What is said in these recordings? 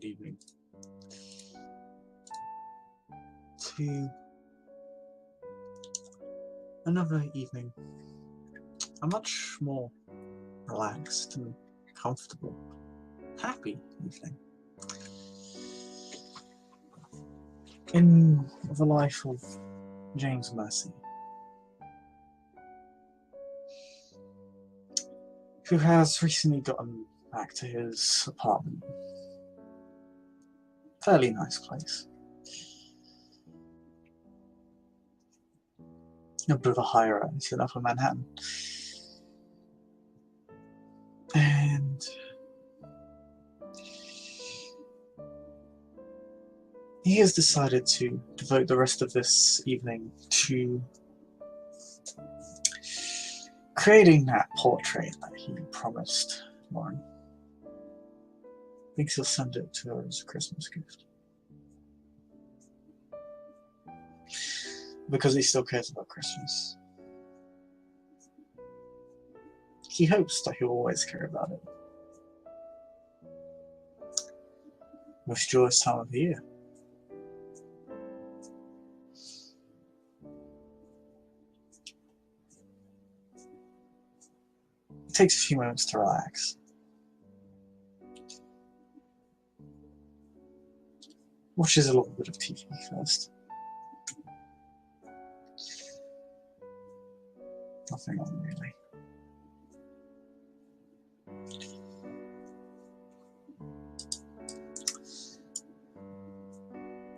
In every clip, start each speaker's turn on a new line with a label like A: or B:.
A: good evening to another evening, a much more relaxed and comfortable, happy evening in the life of James Mercy, who has recently gotten back to his apartment. Fairly nice place. A bit of a high-rise in Upper Manhattan. And he has decided to devote the rest of this evening to creating that portrait that he promised Lauren. Thinks he'll send it to her as a Christmas gift. Because he still cares about Christmas. He hopes that he'll always care about it. Most joyous time of the year. It takes a few moments to relax. Watches a little bit of TV first. Nothing on really.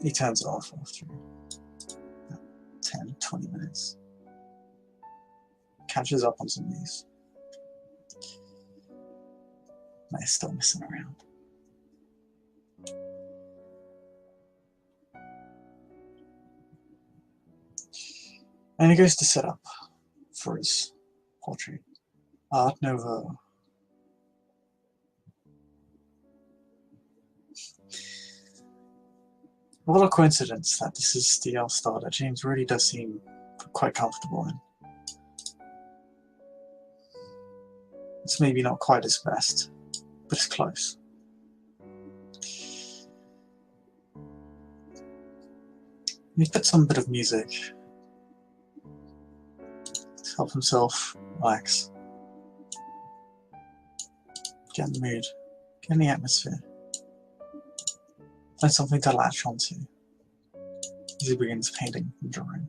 A: He turns it off after about 10-20 minutes. Catches up on some news. They're still messing around. And he goes to set up for his portrait. Art Nouveau. What a coincidence that this is the art style that James really does seem quite comfortable in. It's maybe not quite his best, but it's close. He puts on a bit of music to help himself relax, get in the mood, get in the atmosphere, find something to latch onto as he begins painting and drawing.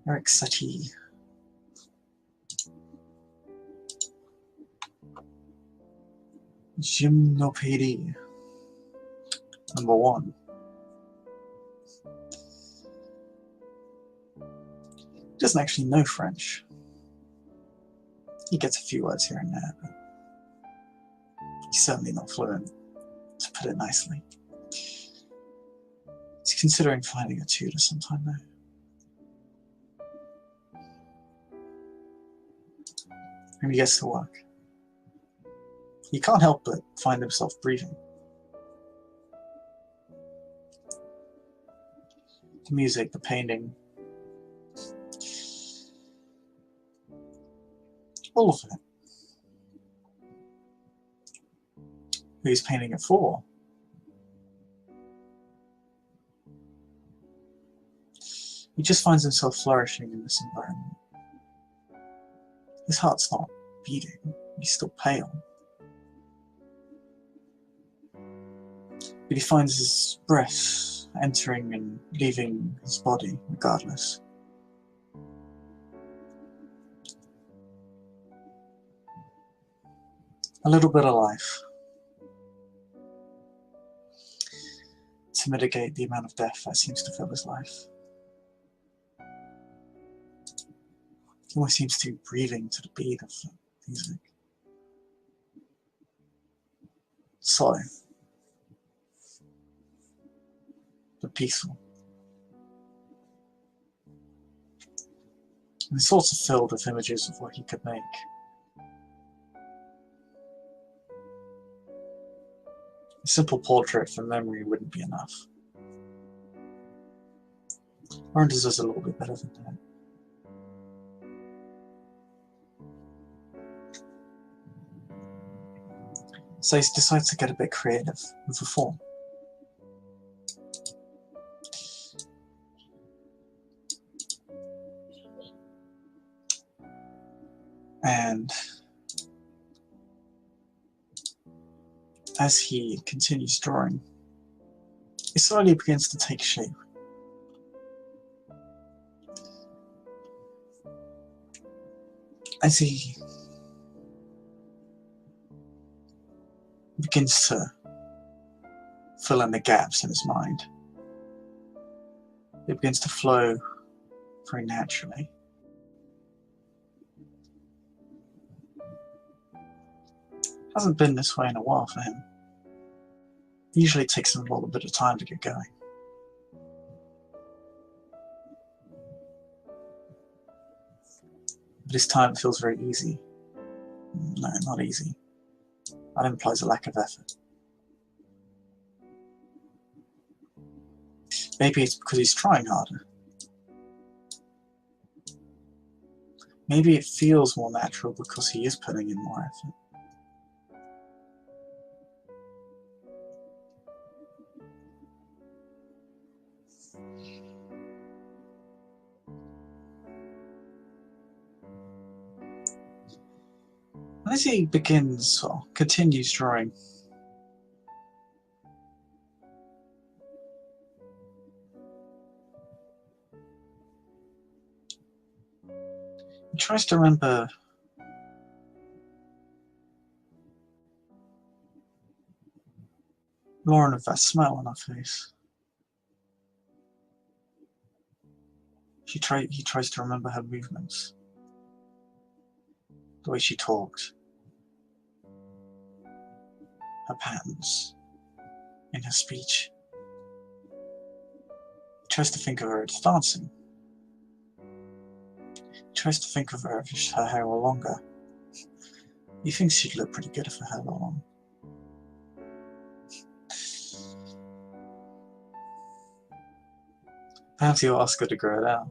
A: Eric Satie. Gymnopédie. Number 1. He doesn't actually know French. He gets a few words here and there, but he's certainly not fluent, to put it nicely. He's considering finding a tutor sometime though. And he gets to work. He can't help but find himself breathing. The music, the painting, all of it. Who he's painting it for? He just finds himself flourishing in this environment. His heart's not beating, he's still pale. But he finds his breath entering and leaving his body regardless. A little bit of life to mitigate the amount of death that seems to fill his life. He almost seems to be breathing to the beat of the music. Slow, but peaceful. And it's also filled with images of what he could make. A simple portrait from memory wouldn't be enough. Lauren does a little bit better than that. So he decides to get a bit creative with the form. And as he continues drawing, it slowly begins to take shape. As he begins to fill in the gaps in his mind, it begins to flow very naturally. Hasn't been this way in a while for him. It usually takes him a little bit of time to get going. But this time it feels very easy. No, not easy. That implies a lack of effort. Maybe it's because he's trying harder. Maybe it feels more natural because he is putting in more effort. And as he begins, or continues drawing, he tries to remember Lauren with that smile on her face. He tries to remember her movements, the way she talked, her patterns in her speech. He tries to think of her as dancing. He tries to think of her if her hair were longer. He thinks she'd look pretty good if her hair were long. Perhaps he'll ask her to grow it out.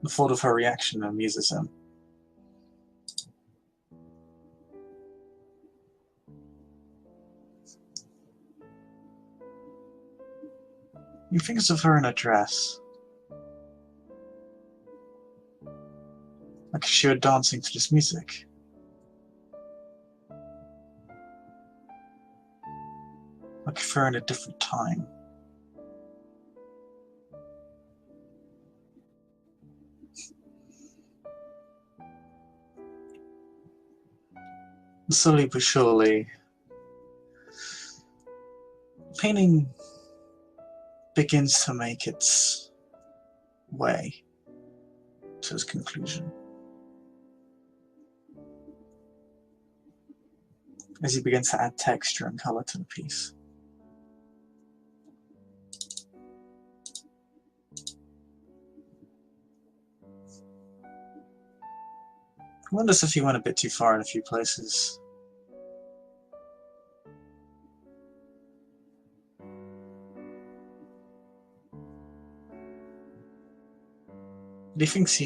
A: The thought of her reaction amuses him. He thinks of her in a dress, like if she were dancing to this music. Like if we're in a different time. And slowly but surely, the painting begins to make its way to its conclusion. As he begins to add texture and color to the piece. I wonder if he went a bit too far in a few places. But he thinks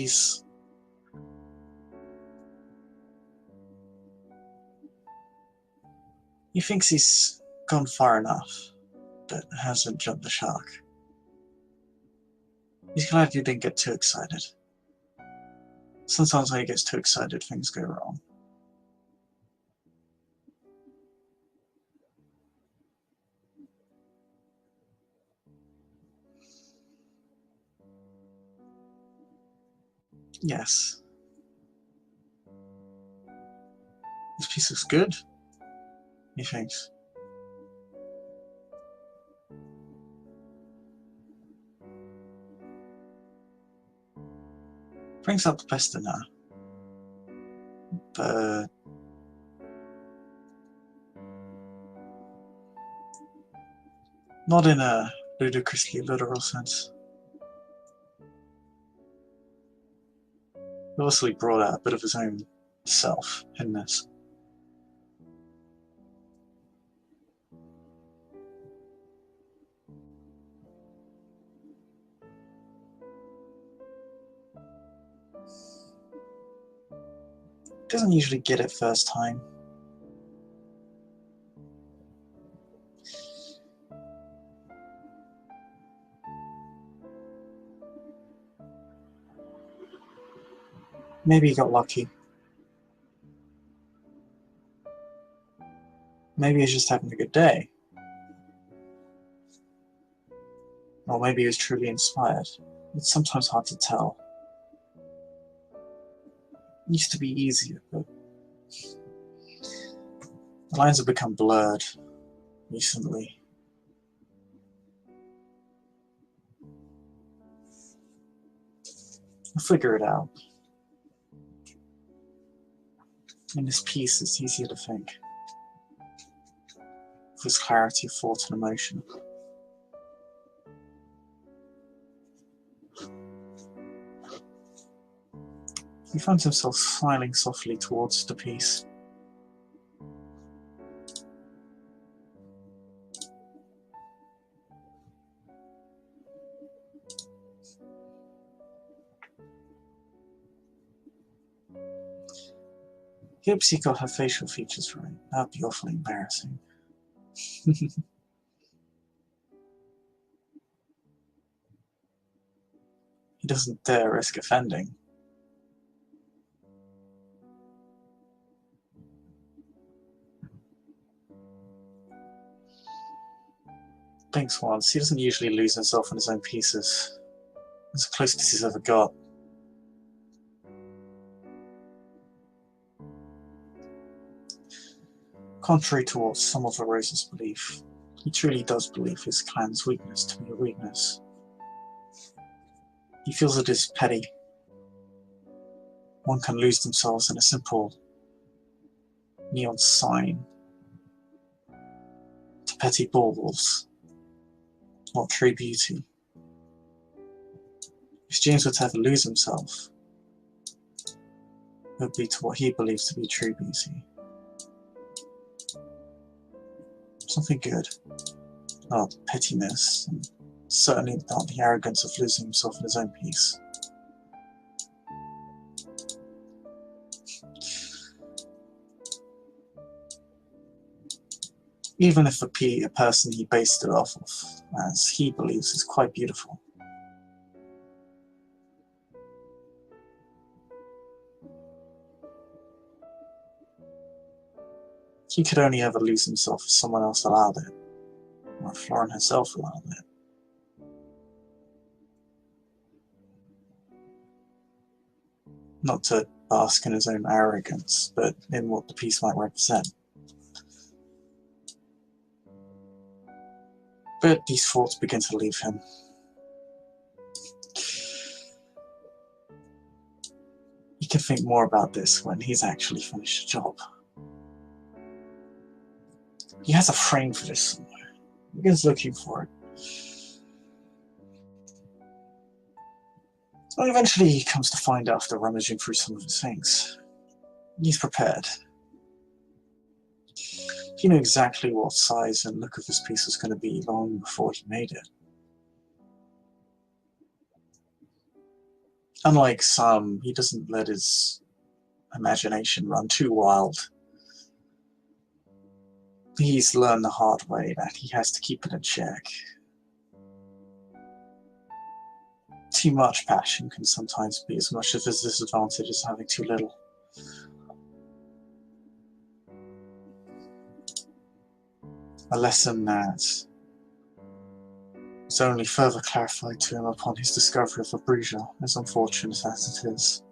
A: he's gone far enough, but hasn't jumped the shark. He's glad he didn't get too excited. Sometimes when he gets too excited, things go wrong. Yes. This piece looks good, he thinks. Brings out the best in her. But not in a ludicrously literal sense. He also brought out a bit of his own self in this. Doesn't usually get it first time. Maybe he got lucky. Maybe he's just having a good day. Or maybe he was truly inspired. It's sometimes hard to tell. It used to be easier, but the lines have become blurred recently. I'll figure it out. In this piece, it's easier to think. With this clarity of thought and emotion. He finds himself smiling softly towards the piece. He hopes he got her facial features right. That'd be awfully embarrassing. He doesn't dare risk offending. Blinks once. He doesn't usually lose himself in his own pieces. It's the closest he's ever got. Contrary to what some of the Rose's believe, he truly does believe his clan's weakness to be a weakness. He feels it is petty. One can lose themselves in a simple neon sign to petty baubles, not true beauty. If James were to ever lose himself, it would be to what he believes to be true beauty. Something good, not pettiness, and certainly not the arrogance of losing himself in his own peace. Even if a person he based it off of, as he believes, is quite beautiful. He could only ever lose himself if someone else allowed it, or if Lauren herself allowed it. Not to bask in his own arrogance, but in what the piece might represent. But these thoughts begin to leave him. He can think more about this when he's actually finished the job. He has a frame for this somewhere. He begins looking for it. Well, eventually he comes to find out after rummaging through some of his things. He's prepared. He knew exactly what size and look of his piece was going to be long before he made it. Unlike some, he doesn't let his imagination run too wild. He's learned the hard way that he has to keep it in check. Too much passion can sometimes be as much of a disadvantage as having too little. A lesson that was only further clarified to him upon his discovery of Abruja, as unfortunate as it is.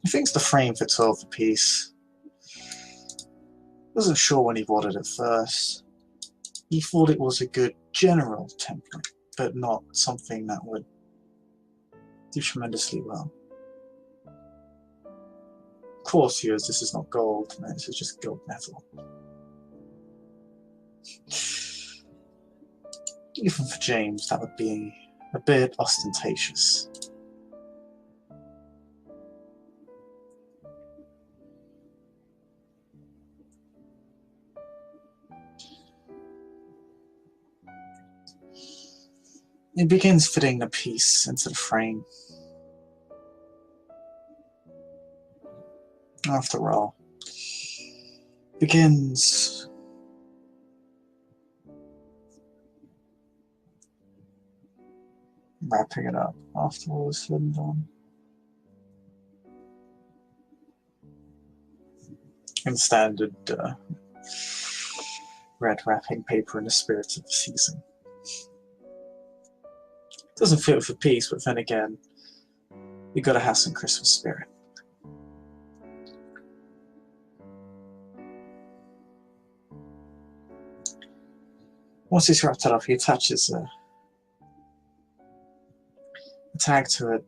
A: He thinks the frame fits well the piece. Wasn't sure when he bought it at first. He thought it was a good general template, but not something that would do tremendously well. Of course, this is not gold, no, this is just gold metal. Even for James, that would be a bit ostentatious. It begins fitting the piece into the frame. After all, begins wrapping it up after all is said and done. In standard red wrapping paper in the spirit of the season. Doesn't fit with the piece, but then again, you gotta have some Christmas spirit. Once he's wrapped it up, he attaches a tag to it.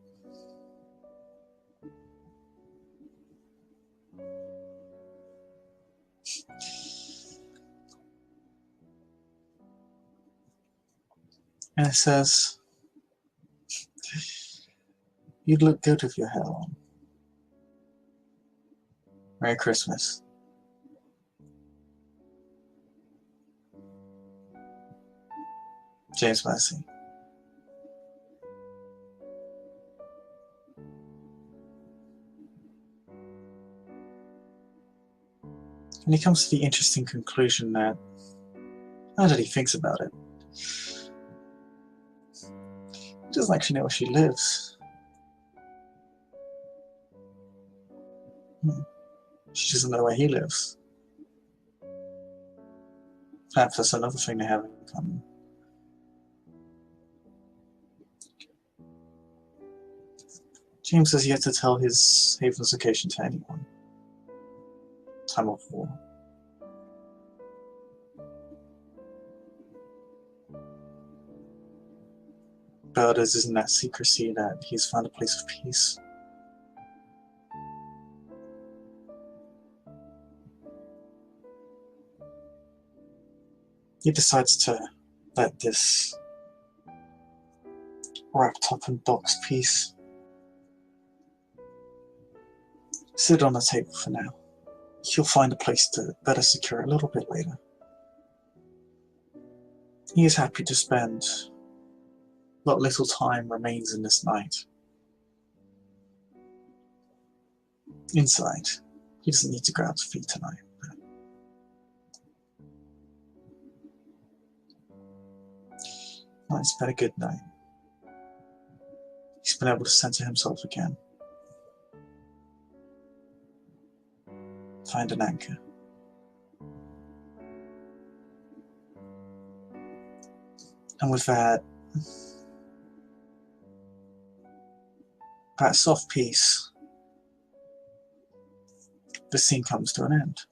A: And it says, "You'd look good with your hair on. Merry Christmas." James Mercy. And he comes to the interesting conclusion that, now that he thinks about it, he doesn't actually know where she lives. She doesn't know where he lives. Perhaps that's another thing they have in common. James has yet to tell his haven's location to anyone. Time of war. But it is in that secrecy that he's found a place of peace. He decides to let this wrapped up in boxed piece sit on the table for now. He'll find a place to better secure it a little bit later. He is happy to spend what little time remains in this night inside. He doesn't need to go out to feed tonight. It's been a good night. He's been able to center himself again. Find an anchor. And with that soft piece, the scene comes to an end.